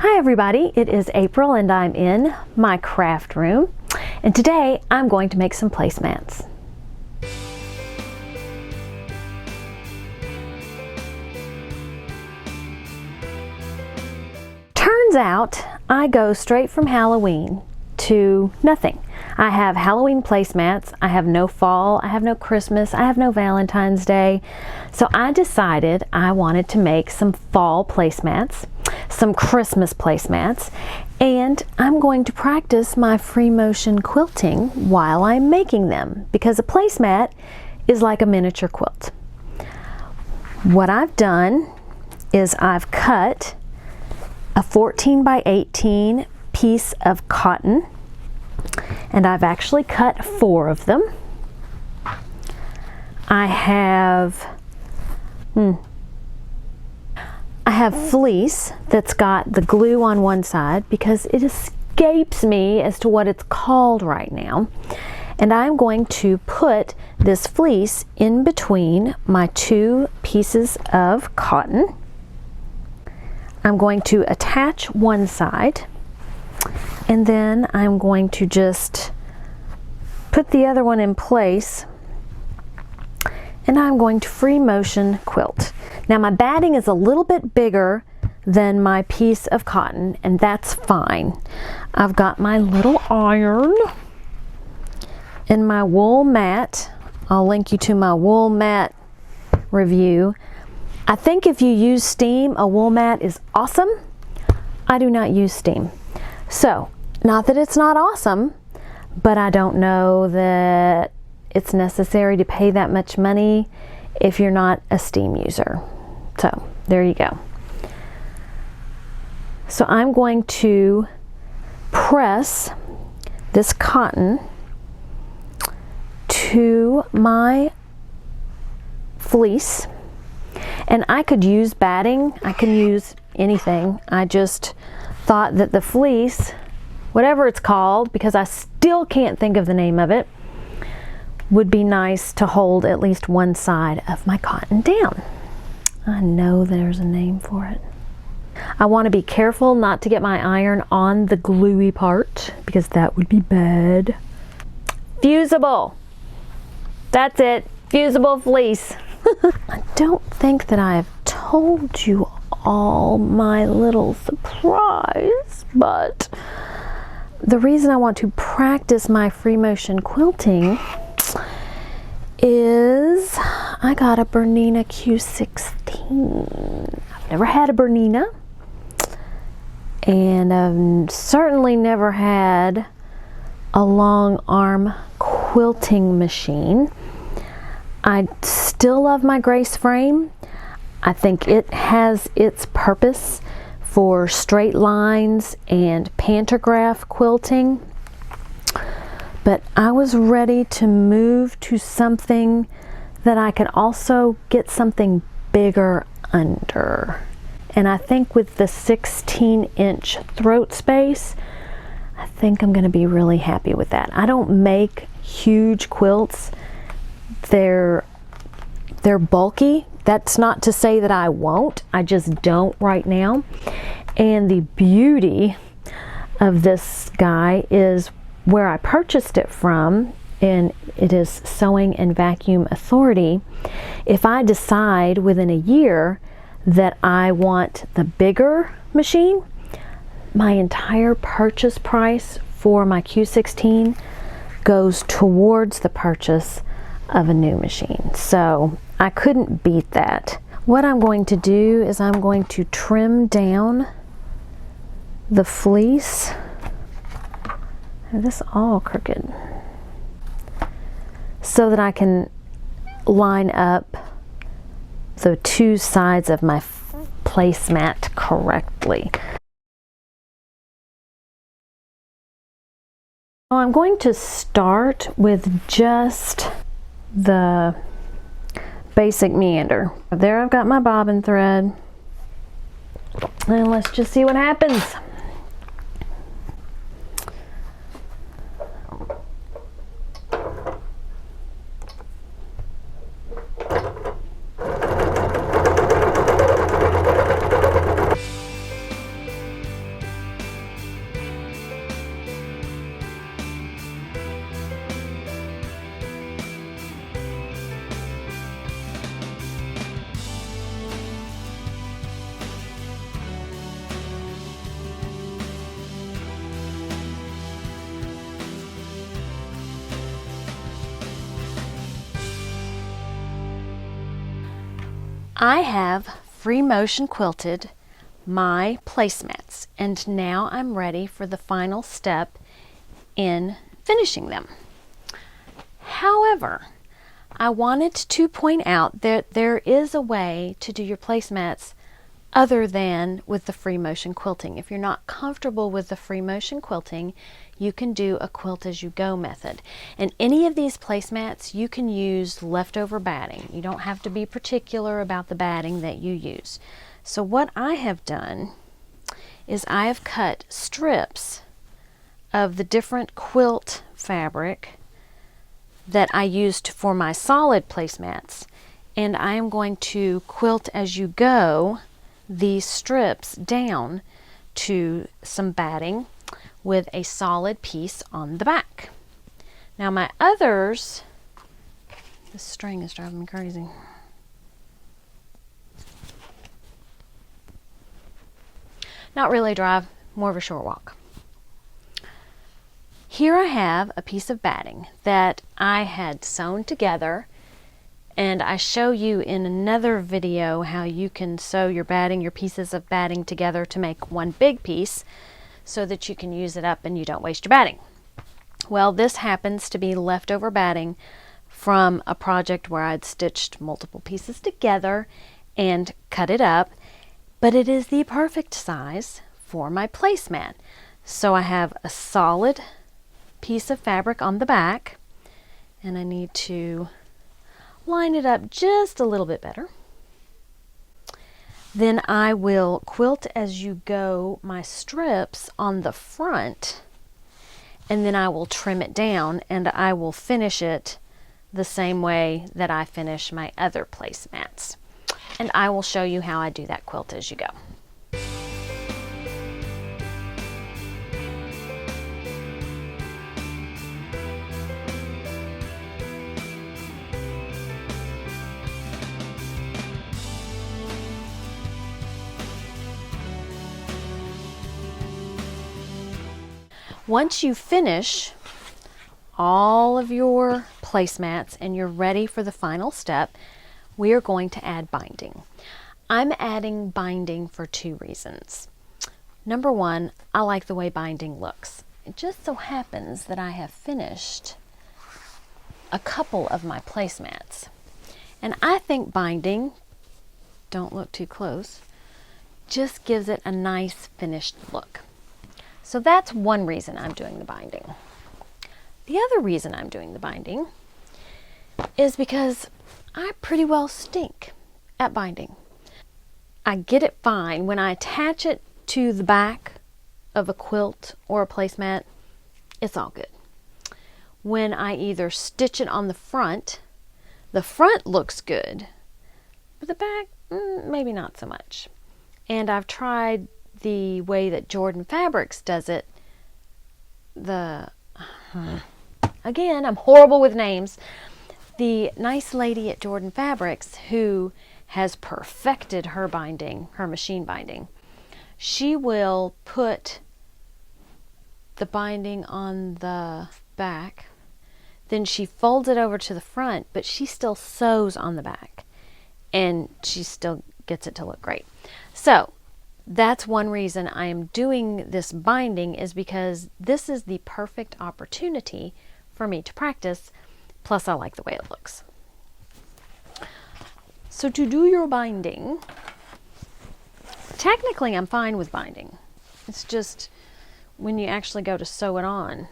Hi everybody, it is April and I'm in my craft room, and today I'm going to make some placemats. Turns out I go straight from Halloween to nothing. I have Halloween placemats, I have no fall, I have no Christmas, I have no Valentine's Day. So I decided I wanted to make some fall placemats, some Christmas placemats, and I'm going to practice my free motion quilting while I'm making them, because a placemat is like a miniature quilt. What I've done is I've cut a 14 by 18 piece of cotton, and I've actually cut 4 of them. I have fleece that's got the glue on one side because it escapes me as to what it's called right now. And I'm going to put this fleece in between my 2 pieces of cotton. I'm going to attach one side, and then I'm going to just put the other one in place, and I'm going to free motion quilt. Now my batting is a little bit bigger than my piece of cotton, and that's fine. I've got my little iron and my wool mat. I'll link you to my wool mat review. I think if you use steam, a wool mat is awesome. I do not use steam. So, not that it's not awesome, but I don't know that it's necessary to pay that much money if you're not a steam user. So, there you go. So I'm going to press this cotton to my fleece. And I could use batting, I can use anything. I just thought that the fleece, whatever it's called, because I still can't think of the name of it, would be nice to hold at least one side of my cotton down. I know there's a name for it. I want to be careful not to get my iron on the gluey part, because that would be bad. Fusible. That's it. Fusible fleece. I don't think that I've told you all my little surprise, but the reason I want to practice my free motion quilting is I got a Bernina Q16. I've never had a Bernina, and I've certainly never had a long arm quilting machine. I still love my Grace frame. I think it has its purpose for straight lines and pantograph quilting, but I was ready to move to something that I can also get something bigger under. And I think with the 16-inch throat space, I think I'm going to be really happy with that. I don't make huge quilts. They're bulky. That's not to say that I won't. I just don't right now. And the beauty of this guy is where I purchased it from, and it is Sewing and Vacuum Authority. If I decide within a year that I want the bigger machine, my entire purchase price for my Q16 goes towards the purchase of a new machine. So I couldn't beat that. What I'm going to do is I'm going to trim down the fleece. This all crooked, so that I can line up the 2 sides of my placemat correctly. I'm going to start with just the basic meander. There I've got my bobbin thread, and let's just see what happens. I have free motion quilted my placemats, and now I'm ready for the final step in finishing them. However, I wanted to point out that there is a way to do your placemats other than with the free motion quilting. If you're not comfortable with the free motion quilting, you can do a quilt as you go method. And any of these placemats, you can use leftover batting. You don't have to be particular about the batting that you use. So what I have done is I have cut strips of the different quilt fabric that I used for my solid placemats, and I am going to quilt as you go these strips down to some batting with a solid piece on the back. Now my others, this string is driving me crazy. Not really drive, more of a short walk. Here I have a piece of batting that I had sewn together, and I show you in another video how you can sew your batting, your pieces of batting together to make one big piece so that you can use it up and you don't waste your batting. Well, this happens to be leftover batting from a project where I'd stitched multiple pieces together and cut it up, but it is the perfect size for my placemat. So I have a solid piece of fabric on the back, and I need to line it up just a little bit better. Then I will quilt as you go my strips on the front, and then I will trim it down, and I will finish it the same way that I finish my other placemats. And I will show you how I do that quilt as you go. Once you finish all of your placemats and you're ready for the final step, we are going to add binding. I'm adding binding for two reasons. Number one, I like the way binding looks. It just so happens that I have finished a couple of my placemats, and I think binding, don't look too close, just gives it a nice finished look. So that's one reason I'm doing the binding. The other reason I'm doing the binding is because I pretty well stink at binding. I get it fine when I attach it to the back of a quilt or a placemat. It's all good. When I either stitch it on the front looks good, but the back, maybe not so much. And I've tried the way that Jordan Fabrics does it. Again, I'm horrible with names. The nice lady at Jordan Fabrics who has perfected her binding, her machine binding, she will put the binding on the back, then she folds it over to the front, but she still sews on the back, and she still gets it to look great. So that's one reason I am doing this binding, is because this is the perfect opportunity for me to practice, plus I like the way it looks. So to do your binding, technically I'm fine with binding. It's just when you actually go to sew it on,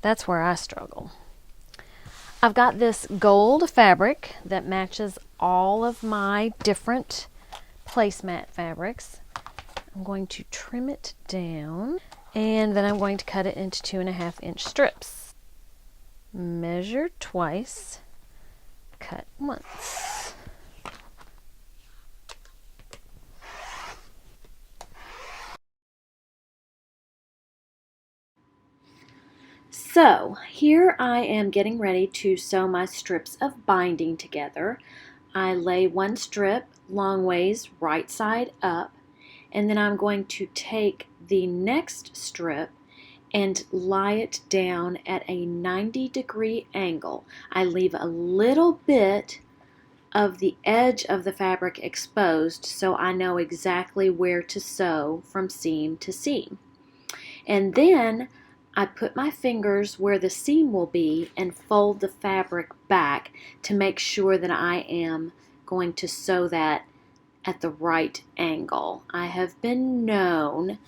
that's where I struggle. I've got this gold fabric that matches all of my different placemat fabrics. I'm going to trim it down, and then I'm going to cut it into 2.5-inch strips. Measure twice, cut once. So here I am getting ready to sew my strips of binding together. I lay one strip long ways right side up, and then I'm going to take the next strip and lie it down at a 90-degree angle. I leave a little bit of the edge of the fabric exposed so I know exactly where to sew from seam to seam. And then I put my fingers where the seam will be and fold the fabric back to make sure that I am going to sew that at the right angle. I have been known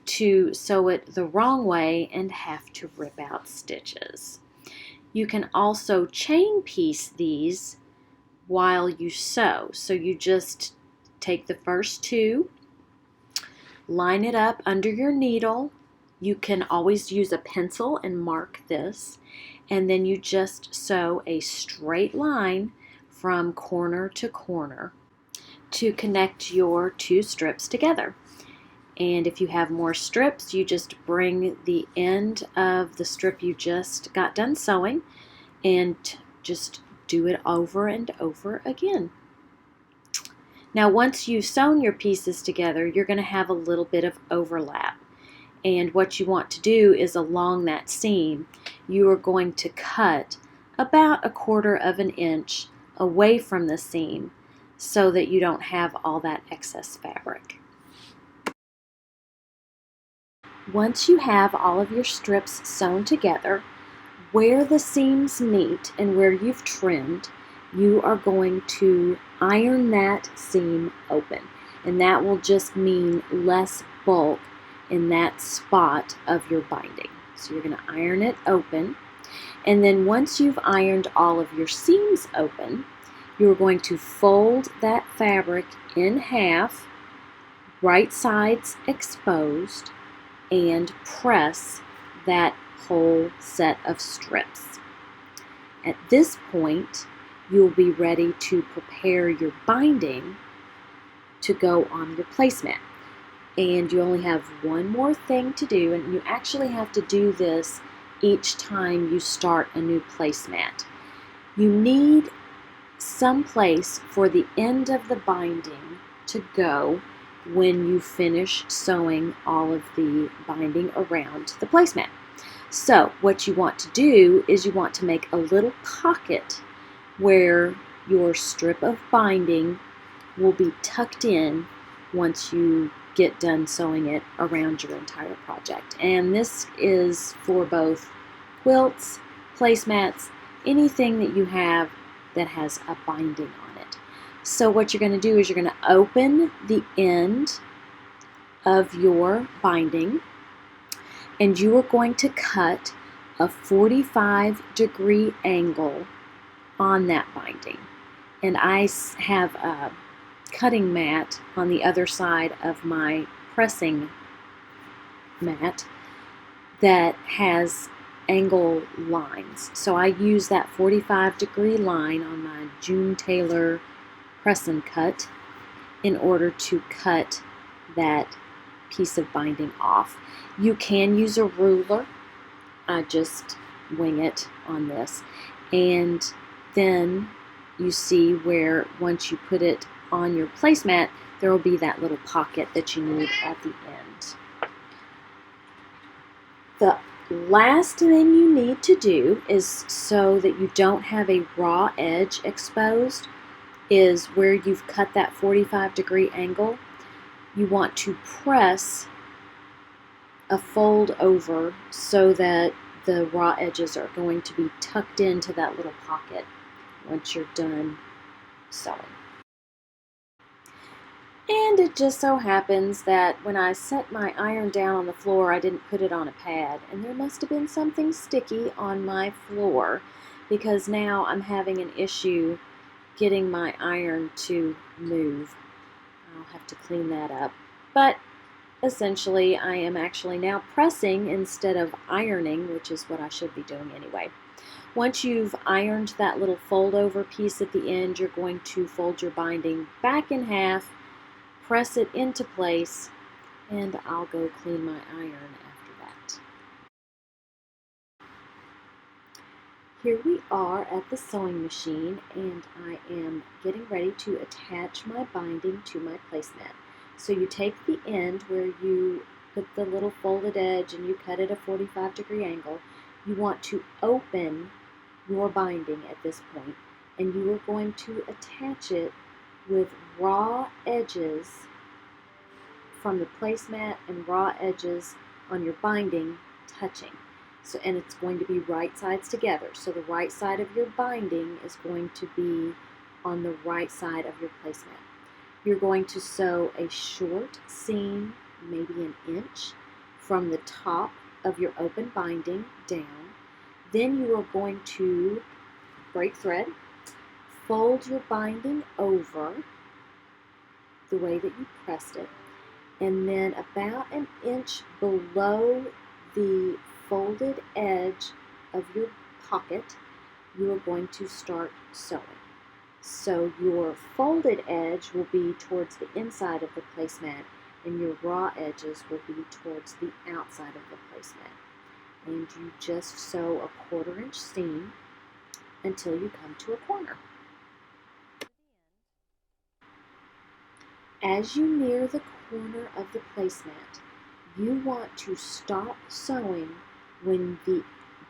to sew it the wrong way and have to rip out stitches. You can also chain piece these while you sew. So you just take the first two, line it up under your needle. You can always use a pencil and mark this, and then you just sew a straight line from corner to corner to connect your two strips together. And if you have more strips, you just bring the end of the strip you just got done sewing and just do it over and over again. Now, once you've sewn your pieces together, you're going to have a little bit of overlap. And what you want to do is along that seam, you are going to cut about 1/4 of an inch away from the seam so that you don't have all that excess fabric. Once you have all of your strips sewn together, where the seams meet and where you've trimmed, you are going to iron that seam open. And that will just mean less bulk in that spot of your binding. So you're going to iron it open. And then once you've ironed all of your seams open, you're going to fold that fabric in half, right sides exposed, and press that whole set of strips. At this point, you'll be ready to prepare your binding to go on your placemat. And you only have one more thing to do, and you actually have to do this each time you start a new placemat. You need some place for the end of the binding to go when you finish sewing all of the binding around the placemat. So what you want to do is you want to make a little pocket where your strip of binding will be tucked in once you get done sewing it around your entire project. And this is for both quilts, placemats, anything that you have that has a binding on it. So what you're going to do is you're going to open the end of your binding, and you are going to cut a 45-degree angle on that binding. And I have a cutting mat on the other side of my pressing mat that has angle lines. So I use that 45-degree line on my June Taylor press and cut in order to cut that piece of binding off. You can use a ruler. I just wing it on this. And then you see where once you put it on your placemat, there will be that little pocket that you need at the end. The last thing you need to do is, so that you don't have a raw edge exposed, is where you've cut that 45-degree angle, you want to press a fold over so that the raw edges are going to be tucked into that little pocket once you're done sewing. And it just so happens that when I set my iron down on the floor, I didn't put it on a pad, and there must have been something sticky on my floor, because now I'm having an issue getting my iron to move. I'll have to clean that up. But essentially, I am actually now pressing instead of ironing, which is what I should be doing anyway. Once you've ironed that little fold over piece at the end, you're going to fold your binding back in half, press it into place, and I'll go clean my iron after that. Here we are at the sewing machine, and I am getting ready to attach my binding to my placemat. So you take the end where you put the little folded edge and you cut at a 45-degree angle. You want to open your binding at this point and you are going to attach it with raw edges from the placemat and raw edges on your binding touching. So, and it's going to be right sides together. So the right side of your binding is going to be on the right side of your placemat. You're going to sew a short seam, maybe an inch, from the top of your open binding down. Then you are going to break thread, fold your binding over the way that you pressed it, and then about an inch below the folded edge of your pocket, you are going to start sewing. So your folded edge will be towards the inside of the placemat, and your raw edges will be towards the outside of the placemat. And you just sew a 1/4 inch seam until you come to a corner. As you near the corner of the placemat, you want to stop sewing when the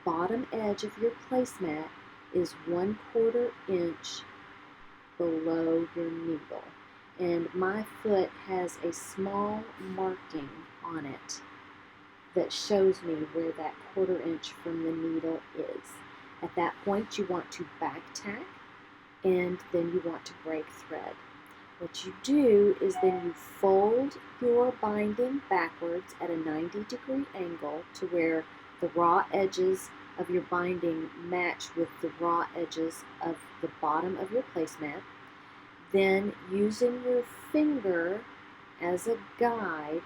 bottom edge of your placemat is 1/4 inch below your needle. And my foot has a small marking on it that shows me where that 1/4 inch from the needle is. At that point, you want to back tack, and then you want to break thread. What you do is then you fold your binding backwards at a 90-degree angle to where the raw edges of your binding match with the raw edges of the bottom of your placemat. Then, using your finger as a guide,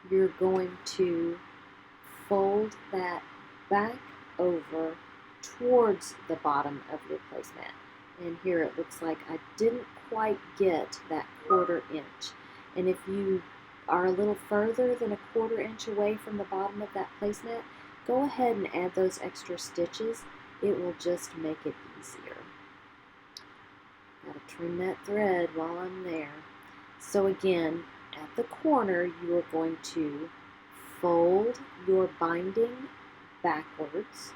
you're going to fold that back over towards the bottom of your placemat. And here it looks like I didn't quite get that 1/4 inch. And if you are a little further than a 1/4 inch away from the bottom of that placemat, go ahead and add those extra stitches. It will just make it easier. Gotta trim that thread while I'm there. So again, at the corner, you are going to fold your binding backwards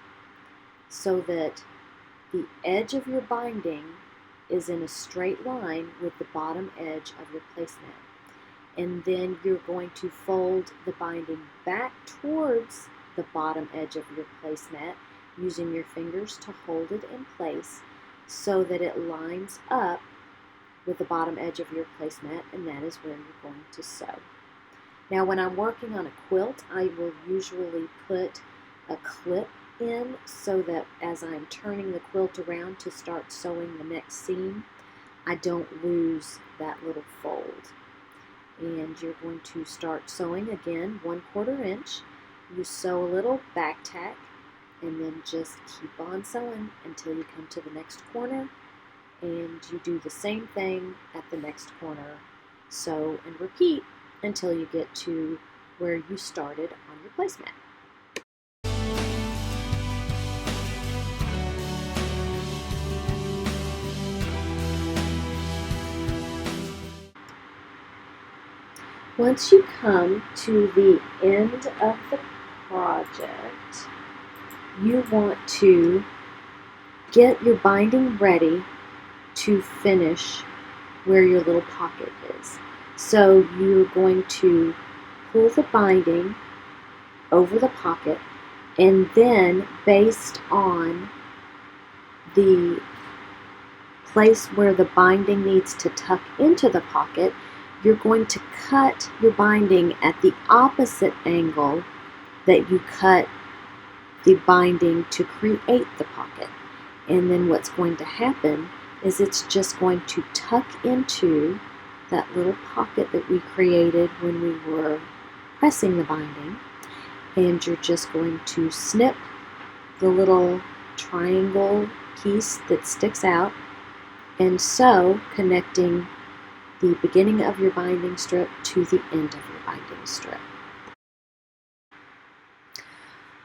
so that the edge of your binding is in a straight line with the bottom edge of your placemat. And then you're going to fold the binding back towards the bottom edge of your placemat using your fingers to hold it in place so that it lines up with the bottom edge of your placemat, and that is where you're going to sew. Now when I'm working on a quilt, I will usually put a clip in so that as I'm turning the quilt around to start sewing the next seam, I don't lose that little fold. And you're going to start sewing again 1/4 inch. You sew a little, back tack, and then just keep on sewing until you come to the next corner, and you do the same thing at the next corner. Sew and repeat until you get to where you started on your placemat. Once you come to the end of the project, you want to get your binding ready to finish where your little pocket is. So you're going to pull the binding over the pocket, and then based on the place where the binding needs to tuck into the pocket, you're going to cut your binding at the opposite angle that you cut the binding to create the pocket. And then what's going to happen is it's just going to tuck into that little pocket that we created when we were pressing the binding. And you're just going to snip the little triangle piece that sticks out and sew, connecting the beginning of your binding strip to the end of your binding strip.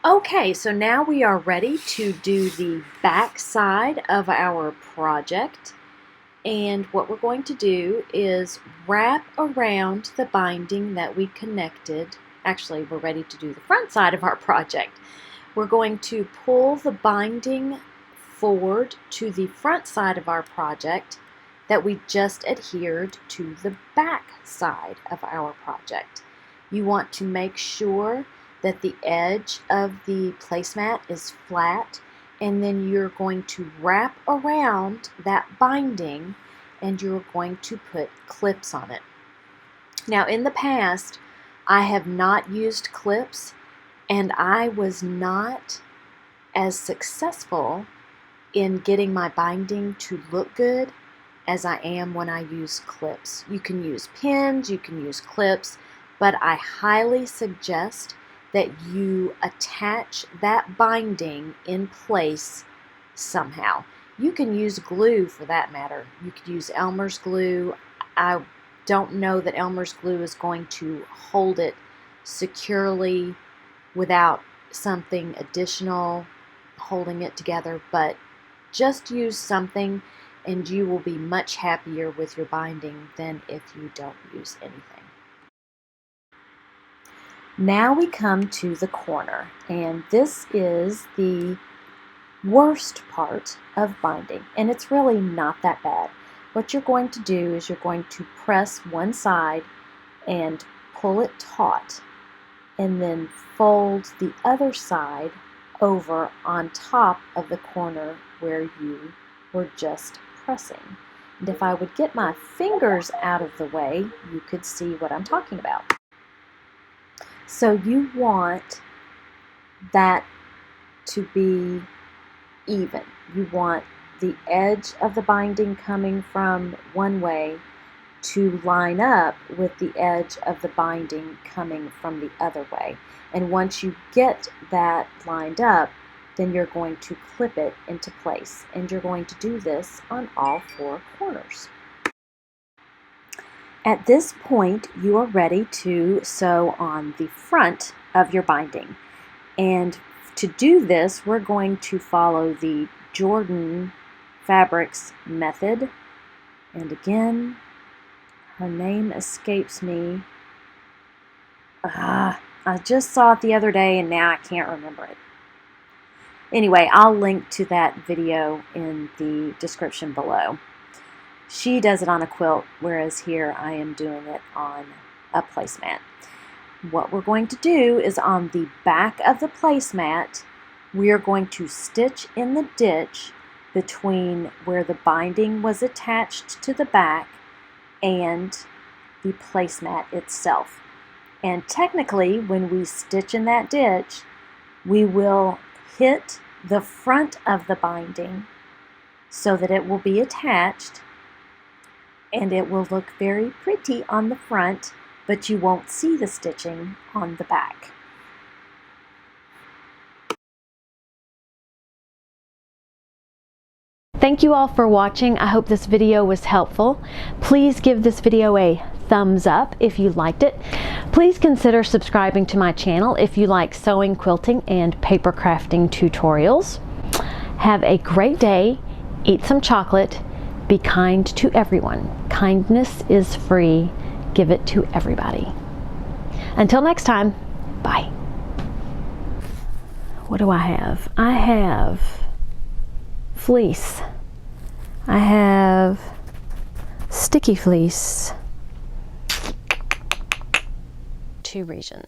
Okay, so now we are ready to do the back side of our project. And what we're going to do is wrap around the binding that we connected. Actually, we're ready to do the front side of our project. We're going to pull the binding forward to the front side of our project that we just adhered to the back side of our project. You want to make sure that the edge of the placemat is flat, and then you're going to wrap around that binding and you're going to put clips on it. Now, in the past, I have not used clips, and I was not as successful in getting my binding to look good as I am when I use clips. You can use pins, you can use clips, but I highly suggest that you attach that binding in place somehow. You can use glue for that matter. You could use Elmer's glue. I don't know that Elmer's glue is going to hold it securely without something additional holding it together, but just use something and you will be much happier with your binding than if you don't use anything. Now we come to the corner, and this is the worst part of binding, and it's really not that bad. What you're going to do is you're going to press one side and pull it taut, and then fold the other side over on top of the corner where you were just pressing. And if I would get my fingers out of the way, you could see what I'm talking about. So you want that to be even. You want the edge of the binding coming from one way to line up with the edge of the binding coming from the other way. And once you get that lined up, then you're going to clip it into place. And you're going to do this on all four corners. At this point, you are ready to sew on the front of your binding. And to do this, we're going to follow the Jordan Fabrics method. And again, her name escapes me. I just saw it the other day and now I can't remember it. Anyway, I'll link to that video in the description below. She does it on a quilt, whereas here I am doing it on a placemat. What we're going to do is on the back of the placemat, we are going to stitch in the ditch between where the binding was attached to the back and the placemat itself. And technically, when we stitch in that ditch, we will hit the front of the binding so that it will be attached, and it will look very pretty on the front, but you won't see the stitching on the back. Thank you all for watching. I hope this video was helpful. Please give this video a thumbs up if you liked it. Please consider subscribing to my channel if you like sewing, quilting, and paper crafting tutorials. Have a great day. Eat some chocolate. Be kind to everyone. Kindness is free. Give it to everybody. Until next time, bye. What do I have? I have fleece. I have sticky fleece. 2 regions.